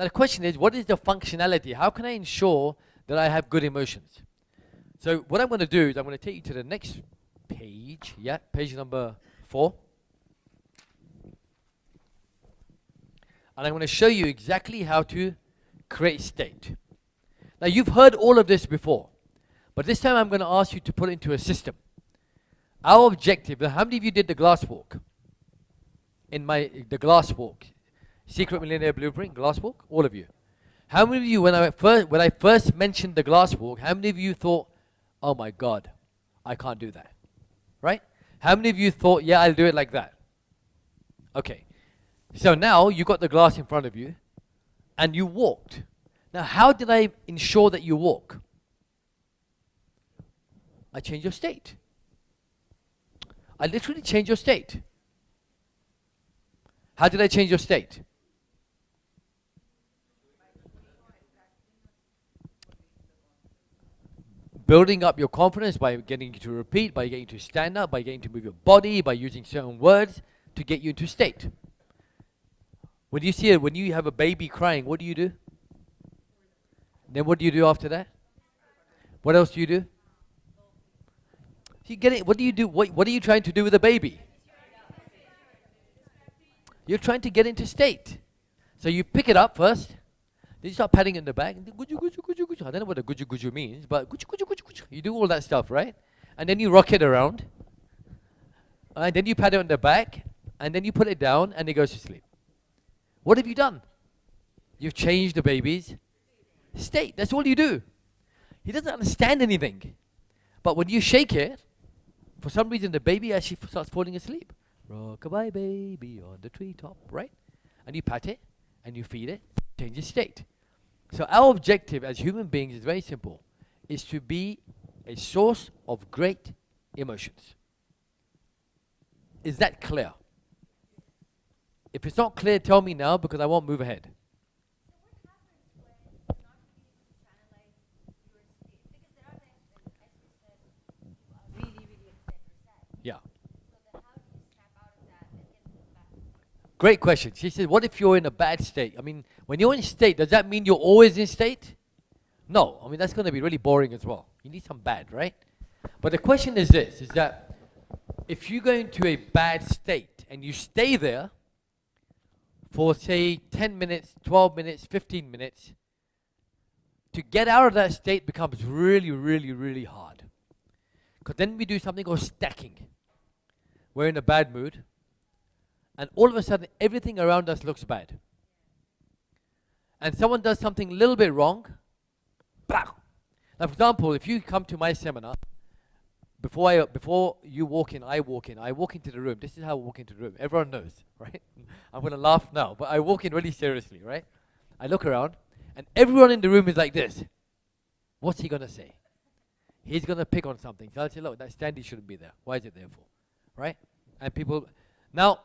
Now the question is, what is the functionality? How can I ensure that I have good emotions? So what I'm going to do is I'm going to take you to the next page. Yeah, page number 4. And I'm going to show you exactly how to create state. Now you've heard all of this before, but this time I'm going to ask you to put it into a system. Our objective, how many of you did the glass walk? The glass walk. Secret Millionaire Blueprint, glass walk? All of you. How many of you, when I first mentioned the glass walk, how many of you thought, oh my God, I can't do that? Right? How many of you thought, yeah, I'll do it like that? Okay. So now you got the glass in front of you and you walked. Now how did I ensure that you walk? I changed your state. I literally changed your state. How did I change your state? Building up your confidence by getting you to repeat, by getting you to stand up, by getting you to move your body, by using certain words to get you into state. When you have a baby crying, what do you do? Then what do you do after that? What else do you do? You get it? What do you do? What are you trying to do with a baby? You're trying to get into state. So you pick it up first. Then you start patting it in the back. Guju, guju, guju, guju. I don't know what the guju guju means, but guju, guju, guju, guju. You do all that stuff, right? And then you rock it around. And then you pat it on the back. And then you put it down and it goes to sleep. What have you done? You've changed the baby's state. That's all you do. He doesn't understand anything. But when you shake it, for some reason the baby actually starts falling asleep. Rock-a-bye baby on the treetop, right? And you pat it and you feed it, change its state. So our objective as human beings is very simple. Is to be a source of great emotions. Is that clear? If it's not clear, tell me now because I won't move ahead. Yeah. Great question. She said, what if you're in a bad state? I mean, when you're in state, does that mean you're always in state? No. I mean, that's going to be really boring as well. You need some bad, right? But the question is this, is that if you go into a bad state and you stay there for, say, 10 minutes, 12 minutes, 15 minutes, to get out of that state becomes really, really, really hard. Because then we do something called stacking. We're in a bad mood, and all of a sudden, everything around us looks bad. And someone does something a little bit wrong, blah. Now, for example, if you come to my seminar, before you walk in, I walk into the room. This is how I walk into the room. Everyone knows, right? I'm going to laugh now, but I walk in really seriously, right? I look around, and everyone in the room is like this. What's he going to say? He's going to pick on something. So I'll say, look, that standee shouldn't be there. Why is it there for? Right? And people... Now,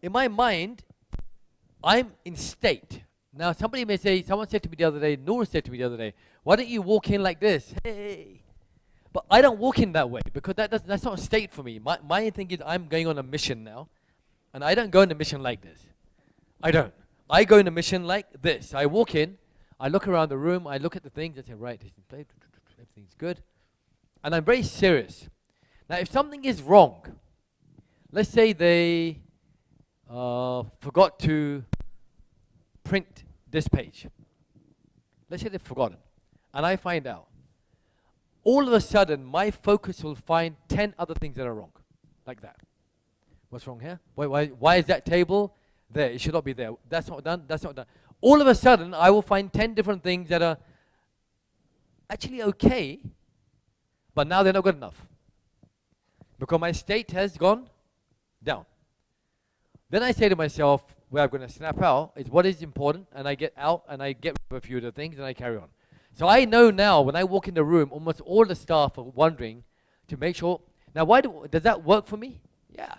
in my mind, I'm in state. Now, somebody may say, someone said to me the other day, Noor said to me the other day, why don't you walk in like this? Hey. But I don't walk in that way because that's not a state for me. My thing is I'm going on a mission now, and I don't go on a mission like this. I don't. I go on a mission like this. I walk in, I look around the room, I look at the things, I say, right, everything's good. And I'm very serious. Now, if something is wrong, let's say they forgot to print this page. Let's say they've forgotten. And I find out. All of a sudden, my focus will find 10 other things that are wrong. Like that. What's wrong here? Why is that table there? It should not be there. That's not done. That's not done. All of a sudden, I will find 10 different things that are actually okay, but now they're not good enough. Because my state has gone down. Then I say to myself, where I'm going to snap out is what is important, and I get out and I get rid of a few of the things and I carry on. So I know now when I walk in the room, almost all the staff are wondering to make sure. Now, does that work for me? Yeah.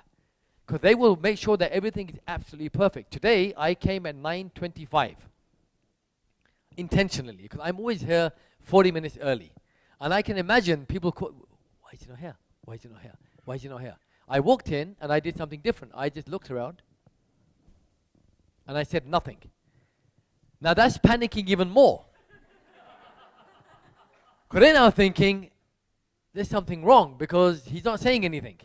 Because they will make sure that everything is absolutely perfect. Today, I came at 9:25. Intentionally. Because I'm always here 40 minutes early. And I can imagine people why is he not here? Why is he not here? Why is he not here? I walked in and I did something different. I just looked around and I said nothing. Now that's panicking even more. Because they're now thinking, there's something wrong because he's not saying anything.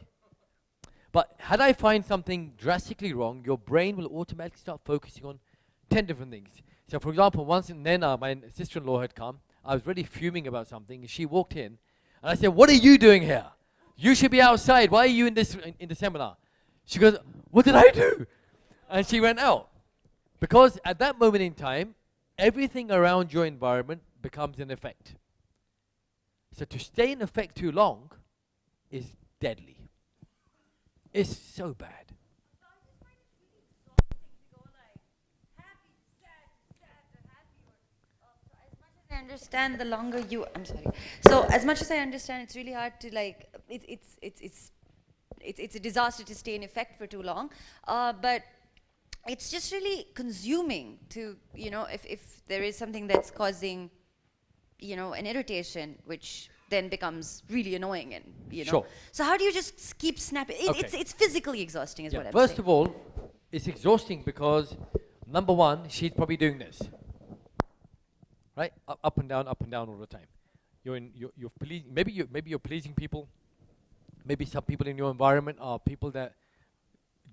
But had I find something drastically wrong, your brain will automatically start focusing on 10 different things. So for example, once in Nena, my sister-in-law had come, I was really fuming about something, and she walked in, and I said, what are you doing here? You should be outside. Why are you in the seminar? She goes, what did I do? And she went out. Because at that moment in time, everything around your environment becomes an effect. So to stay in effect too long is deadly. It's so bad. I understand the longer you, I'm sorry. So as much as I understand, it's really hard to like, it's a disaster to stay in effect for too long. But it's just really consuming to, you know, if there is something that's causing, you know, an irritation, which then becomes really annoying and, you know. Sure. So how do you just keep snapping? It's physically exhausting is what I'm First saying. of all, it's exhausting because, number one, she's probably doing this. Right? Up and down all the time. You're pleasing, maybe you're pleasing people. Maybe some people in your environment are people that.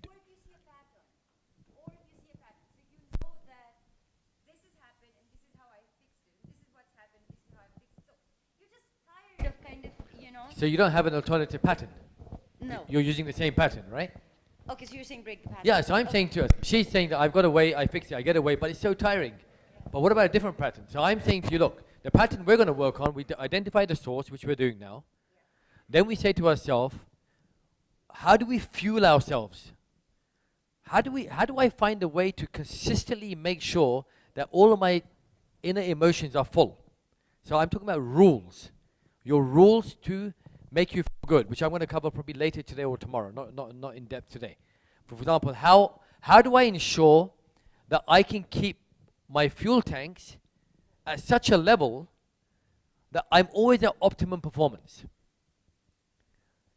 Or if you see a pattern. So you know that this has happened and this is how I fixed it. This is what's happened, this is how I fixed it. So you're just tired of kind of, you know. So you don't have an alternative pattern. No. You're using the same pattern, right? Okay, so you're saying break the pattern. Yeah, so I'm saying to her, she's saying that I've got a way, I fix it, I get away, but it's so tiring. But what about a different pattern? So I'm saying to you, look, the pattern we're going to work on, we identify the source, which we're doing now. Then we say to ourselves, how do we fuel ourselves? How do I find a way to consistently make sure that all of my inner emotions are full? So I'm talking about rules. Your rules to make you feel good, which I'm going to cover probably later today or tomorrow, not in depth today. For example, how do I ensure that I can keep my fuel tanks at such a level that I'm always at optimum performance?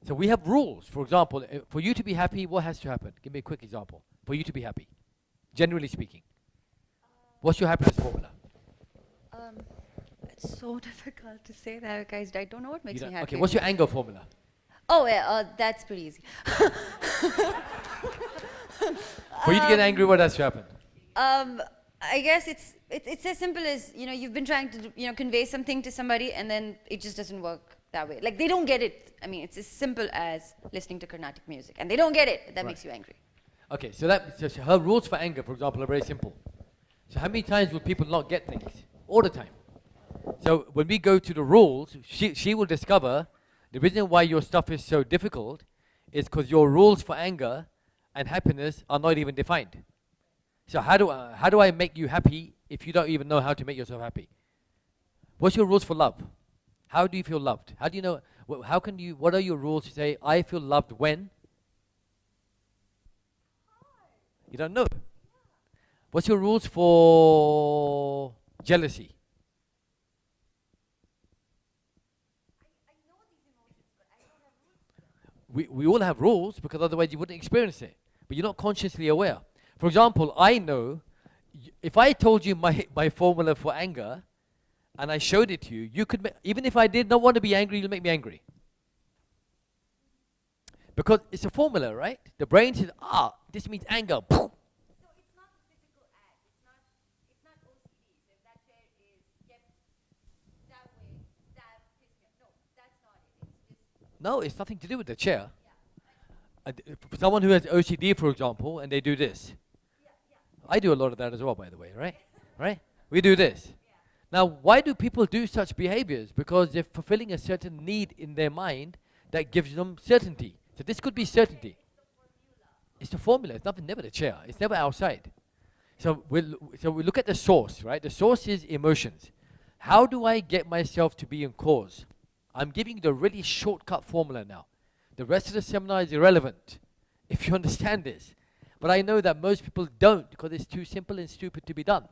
So we have rules. For example, for you to be happy, what has to happen? Give me a quick example. For you to be happy, generally speaking. What's your happiness formula? It's so difficult to say that, guys. I don't know what makes me happy. Okay, what's your anger formula? Oh, yeah, that's pretty easy. For you to get angry, what has to happen? I guess it's as simple as, you know, you've been trying to, you know, convey something to somebody and then it just doesn't work that way. Like, they don't get it. I mean, it's as simple as listening to Carnatic music and they don't get it. That makes you angry. Okay, so her rules for anger, for example, are very simple. So how many times will people not get things? All the time. So when we go to the rules, she will discover the reason why your stuff is so difficult is because your rules for anger and happiness are not even defined. So how do I make you happy if you don't even know how to make yourself happy? What's your rules for love? How do you feel loved? How do you know? What are your rules to say, I feel loved when? You don't know. What's your rules for jealousy? I know these emotions, but I don't have rules. We all have rules because otherwise you wouldn't experience it. But you're not consciously aware. For example, I know if I told you my formula for anger and I showed it to you, you could, even if I did not want to be angry, you'll make me angry. Because it's a formula, right? The brain says, this means anger. So it's not a physical act. It's not OCD. So if that chair is kept that way, that pisses me off. No, that's not it. It's just. No, it's nothing to do with the chair. For someone who has OCD, for example, and they do this. I do a lot of that as well, by the way, right? Right? We do this. Now, why do people do such behaviors? Because they're fulfilling a certain need in their mind that gives them certainty. So this could be certainty. It's the formula. It's never the chair. It's never outside. So we look at the source, right? The source is emotions. How do I get myself to be in cause? I'm giving you the really shortcut formula now. The rest of the seminar is irrelevant if you understand this. But I know that most people don't because it's too simple and stupid to be done.